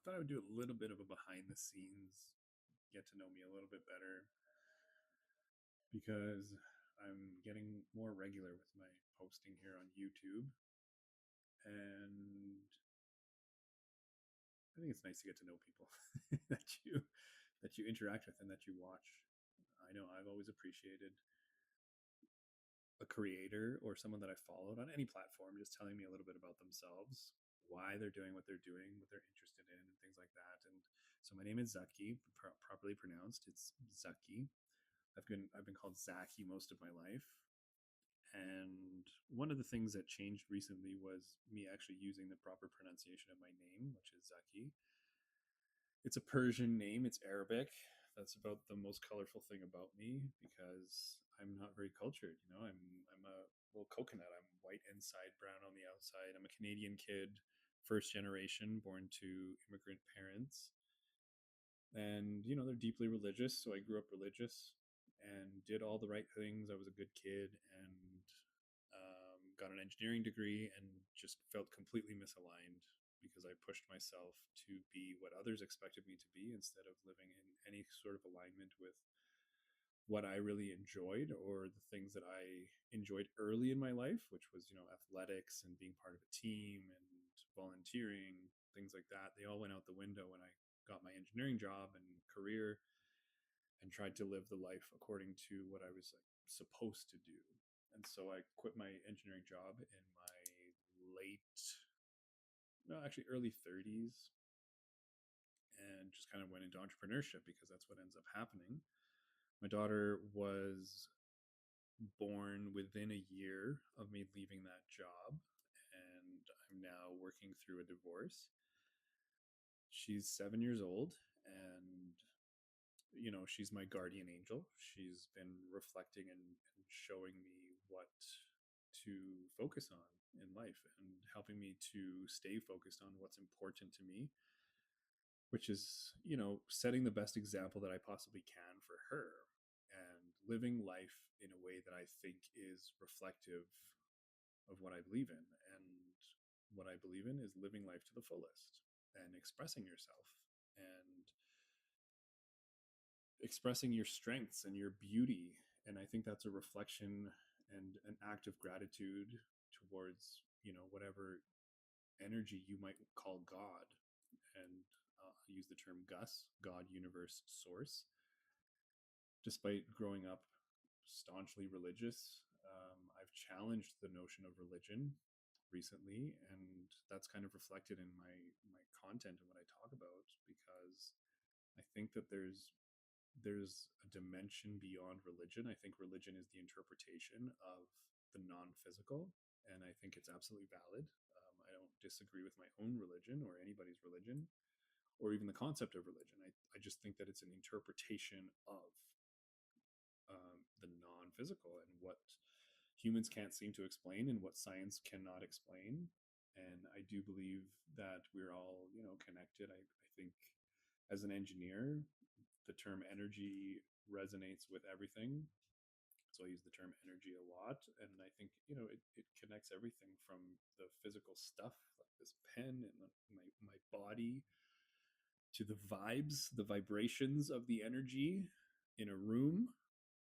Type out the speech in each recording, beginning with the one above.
thought I would do a little bit of a behind the scenes, get to know me a little bit better because I'm getting more regular with my posting here on YouTube. And I think it's nice to get to know people that you interact with and that you watch. I know I've always appreciated a creator or someone that I followed on any platform just telling me a little bit about themselves, why they're doing what they're doing, what they're interested in, and things like that. And so my name is Zaki, properly pronounced. It's Zaki. I've been called Zaki most of my life. And one of the things that changed recently was me actually using the proper pronunciation of my name, which is Zaki. It's a Persian name, it's Arabic. That's about the most colorful thing about me because I'm not very cultured. I'm a little coconut. I'm white inside, brown on the outside. I'm a Canadian kid, first generation, born to immigrant parents. And they're deeply religious, so I grew up religious and did all the right things. I was a good kid and got an engineering degree and just felt completely misaligned because I pushed myself to be what others expected me to be instead of living in any sort of alignment with what I really enjoyed or the things that I enjoyed early in my life, which was, athletics and being part of a team and volunteering, things like that. They all went out the window when I got my engineering job and career and tried to live the life according to what I was like supposed to do. And so I quit my engineering job in my late, no, actually early 30s and just kind of went into entrepreneurship because that's what ends up happening. My daughter was born within a year of me leaving that job, and I'm now working through a divorce. She's 7 years old, and she's my guardian angel. She's been reflecting and showing me what to focus on in life and helping me to stay focused on what's important to me, which is, setting the best example that I possibly can for her and living life in a way that I think is reflective of what I believe in. And what I believe in is living life to the fullest and expressing yourself and expressing your strengths and your beauty. And I think that's a reflection and an act of gratitude towards, whatever energy you might call God. And I use the term Gus, God, universe, source. Despite growing up staunchly religious, I've challenged the notion of religion recently, and that's kind of reflected in my content and what I talk about because I think that there's a dimension beyond religion. I think religion is the interpretation of the non-physical, and I think it's absolutely valid. I don't disagree with my own religion or anybody's religion or even the concept of religion. I just think that it's an interpretation of the non-physical and what humans can't seem to explain and what science cannot explain. And I do believe that we're all, connected. I think as an engineer, the term energy resonates with everything. So I use the term energy a lot. And I think, it connects everything from the physical stuff, like this pen and my body, to the vibes, the vibrations of the energy in a room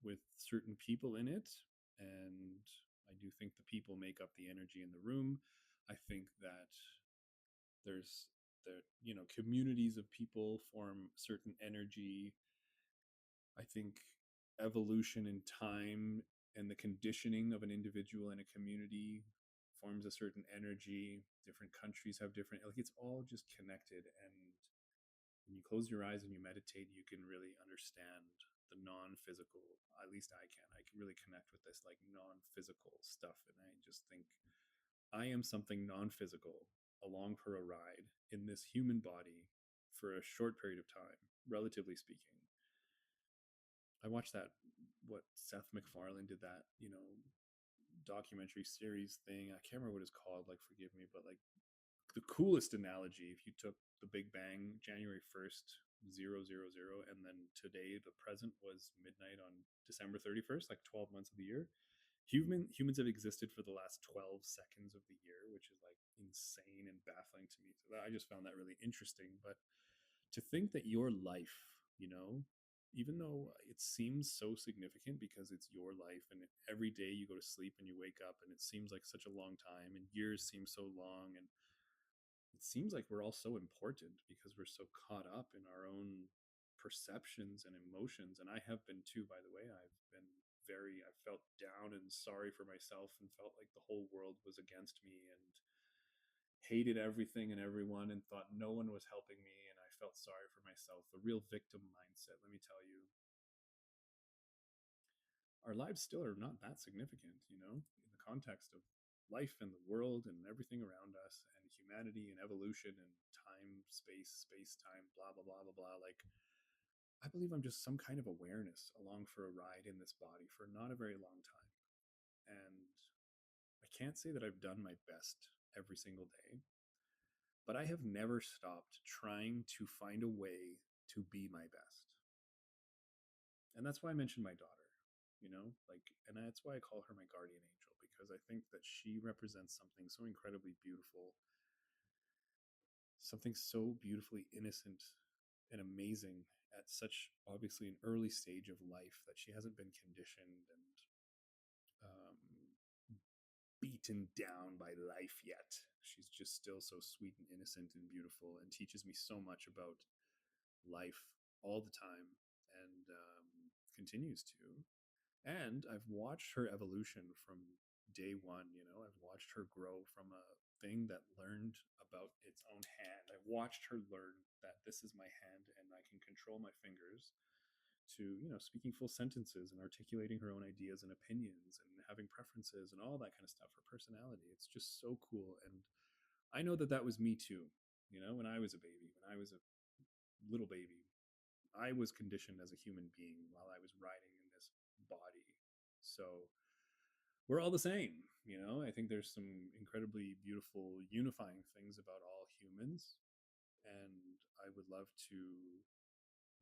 with certain people in it. And I do think the people make up the energy in the room. I think that there's communities of people form certain energy. I think evolution in time and the conditioning of an individual in a community forms a certain energy. Different countries have different, like, it's all just connected. And when you close your eyes and you meditate, you can really understand the non-physical. At least I can really connect with this like non-physical stuff. And I just think I am something non-physical along for a ride in this human body for a short period of time, relatively speaking. I watched that, what Seth MacFarlane did, that documentary series thing. I can't remember what it's called, like, forgive me, but like the coolest analogy, if you took the Big Bang, January 1st, 000, and then today, the present was midnight on December 31st, like 12 months of the year. Humans have existed for the last 12 seconds of the year, which is like insane and baffling to me. So I just found that really interesting. But to think that your life, you know, even though it seems so significant because it's your life and every day you go to sleep and you wake up and it seems like such a long time and years seem so long, and it seems like we're all so important because we're so caught up in our own perceptions and emotions. And I have been too, by the way. I felt down and sorry for myself and felt like the whole world was against me and hated everything and everyone and thought no one was helping me, and I felt sorry for myself. The real victim mindset, let me tell you. Our lives still are not that significant, you know, in the context of life and the world and everything around us and humanity and evolution and time, space, time, blah, blah, blah, blah, blah. Like, I believe I'm just some kind of awareness along for a ride in this body for not a very long time. And I can't say that I've done my best every single day, but I have never stopped trying to find a way to be my best. And that's why I mentioned my daughter, you know, like, and that's why I call her my guardian angel, because I think that she represents something so incredibly beautiful, something so beautifully innocent and amazing at such obviously an early stage of life that she hasn't been conditioned and um, beaten down by life yet. She's just still so sweet and innocent and beautiful and teaches me so much about life all the time, and continues to. And I've watched her evolution from day one. You know, I've watched her grow from a thing that learned about its own hand. I watched her learn that this is my hand and I can control my fingers, to, you know, speaking full sentences and articulating her own ideas and opinions and having preferences and all that kind of stuff. Her personality, it's just so cool. And I know that that was me too. You know, when I was a baby, when I was a little baby, I was conditioned as a human being while I was riding in this body. So we're all the same. You know, I think there's some incredibly beautiful unifying things about all humans. And I would love to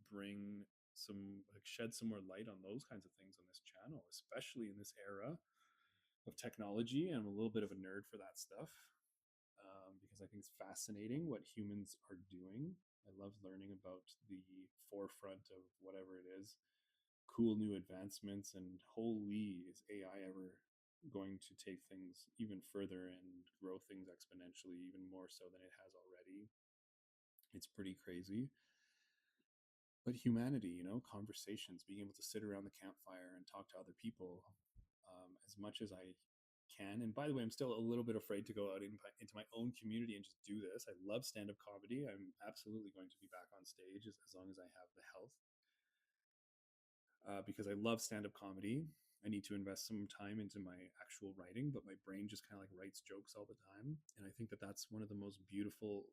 bring some, like, shed some more light on those kinds of things on this channel, especially in this era of technology. And I'm a little bit of a nerd for that stuff, because I think it's fascinating what humans are doing. I love learning about the forefront of whatever it is, cool new advancements, and holy, is AI ever going to take things even further and grow things exponentially, even more so than it has already. It's pretty crazy. But humanity, you know, conversations, being able to sit around the campfire and talk to other people, as much as I can. And by the way, I'm still a little bit afraid to go out into my own community and just do this. I love stand up comedy. I'm absolutely going to be back on stage as long as I have the health, because I love stand up comedy. I need to invest some time into my actual writing, but my brain just kind of like writes jokes all the time. And I think that that's one of the most beautiful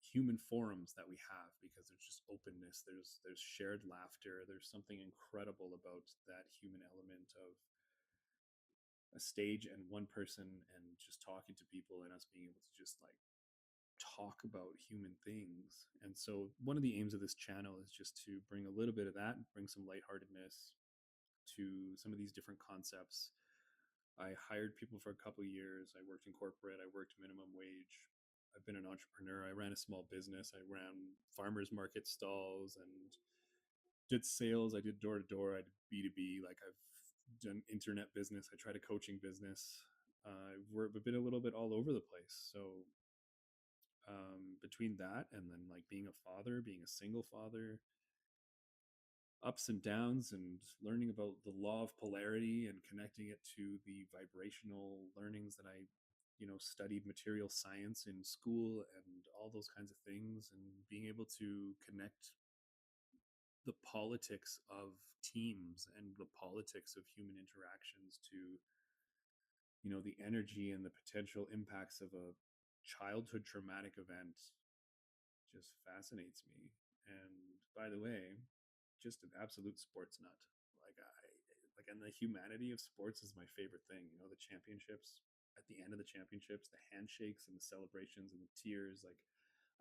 human forums that we have, because there's just openness, there's shared laughter, there's something incredible about that human element of a stage and one person and just talking to people and us being able to just like talk about human things. And so one of the aims of this channel is just to bring a little bit of that, bring some lightheartedness to some of these different concepts. I hired people for a couple of years. I worked in corporate. I worked minimum wage. I've been an entrepreneur. I ran a small business. I ran farmers market stalls and did sales. I did door to door. I did B2B. Like, I've done internet business. I tried a coaching business. I've been a little bit all over the place. So between that and then like being a father, being a single father, ups and downs, and learning about the law of polarity and connecting it to the vibrational learnings that I, you know, studied material science in school and all those kinds of things, and being able to connect the politics of teams and the politics of human interactions to, you know, the energy and the potential impacts of a childhood traumatic event just fascinates me. And by the way, just an absolute sports nut. Like, and the humanity of sports is my favorite thing. You know, the championships, at the end of the championships, the handshakes and the celebrations and the tears. Like,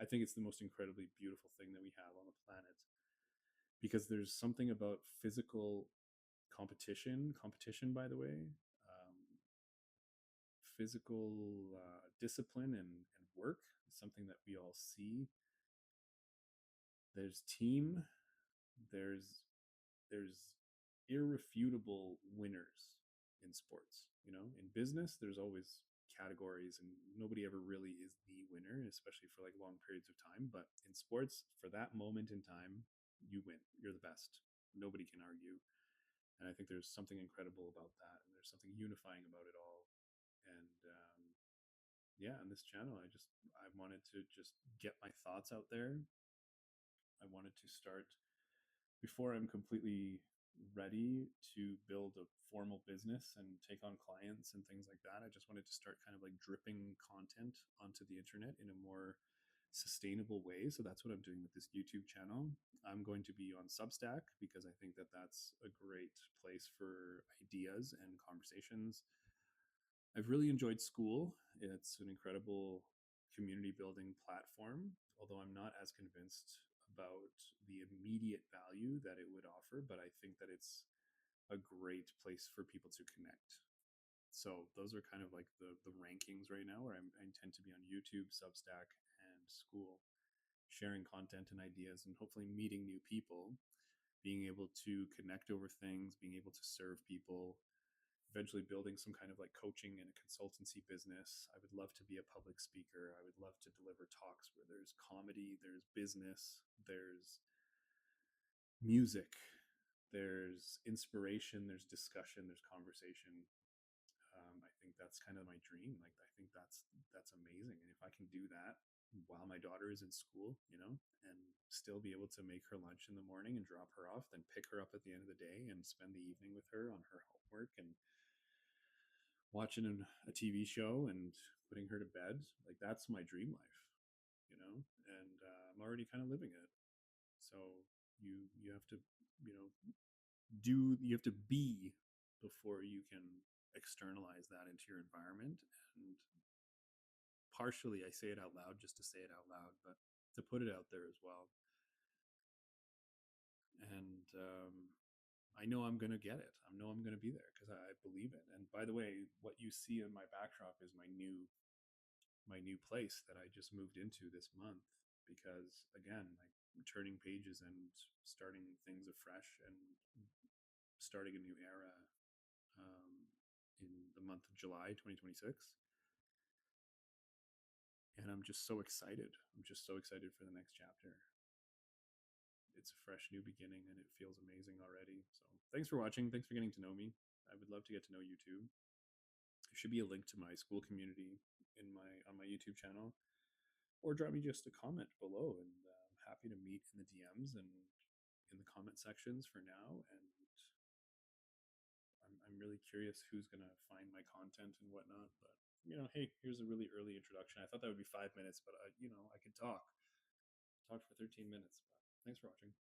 I think it's the most incredibly beautiful thing that we have on the planet, because there's something about physical competition, by the way, um, physical discipline and work is something that we all see. There's team, there's there's irrefutable winners in sports. You know, in business, there's always categories, and nobody ever really is the winner, especially for like long periods of time. But in sports, for that moment in time, you win. You're the best. Nobody can argue. And I think there's something incredible about that, and there's something unifying about it all. And yeah, on this channel, I wanted to just get my thoughts out there. I wanted to start before I'm completely ready to build a formal business and take on clients and things like that. I just wanted to start kind of like dripping content onto the internet in a more sustainable way. So that's what I'm doing with this YouTube channel. I'm going to be on Substack because I think that that's a great place for ideas and conversations. I've really enjoyed school. It's an incredible community building platform, although I'm not as convinced about the immediate value that it would offer, but I think that it's a great place for people to connect. So those are kind of like the rankings right now, where I intend to be on YouTube, Substack, and school, sharing content and ideas, and hopefully meeting new people, being able to connect over things, being able to serve people, eventually building some kind of like coaching and a consultancy business. I would love to be a public speaker. I would love to deliver talks where there's comedy, there's business, there's music, there's inspiration, there's discussion, there's conversation. I think that's kind of my dream. Like, I think that's amazing. And if I can do that while my daughter is in school, you know, and still be able to make her lunch in the morning and drop her off, then pick her up at the end of the day and spend the evening with her on her homework and watching a TV show and putting her to bed, like that's my dream life, you know, and I'm already kind of living it. So you have to, you know, you have to be before you can externalize that into your environment. And partially I say it out loud just to say it out loud, but to put it out there as well. And I know I'm going to get it. I know I'm going to be there because I believe it. And by the way, what you see in my backdrop is my new place that I just moved into this month, because again, like turning pages and starting things afresh and starting a new era in the month of July 2026. And I'm just so excited. I'm just so excited for the next chapter. It's a fresh new beginning and it feels amazing already. So thanks for watching. Thanks for getting to know me. I would love to get to know you too. There should be a link to my school community on my YouTube channel, or drop me just a comment below, and I'm happy to meet in the DMs and in the comment sections for now. And I'm really curious who's going to find my content and whatnot. But, you know, hey, here's a really early introduction. I thought that would be 5 minutes, but, I could talk for 13 minutes. But thanks for watching.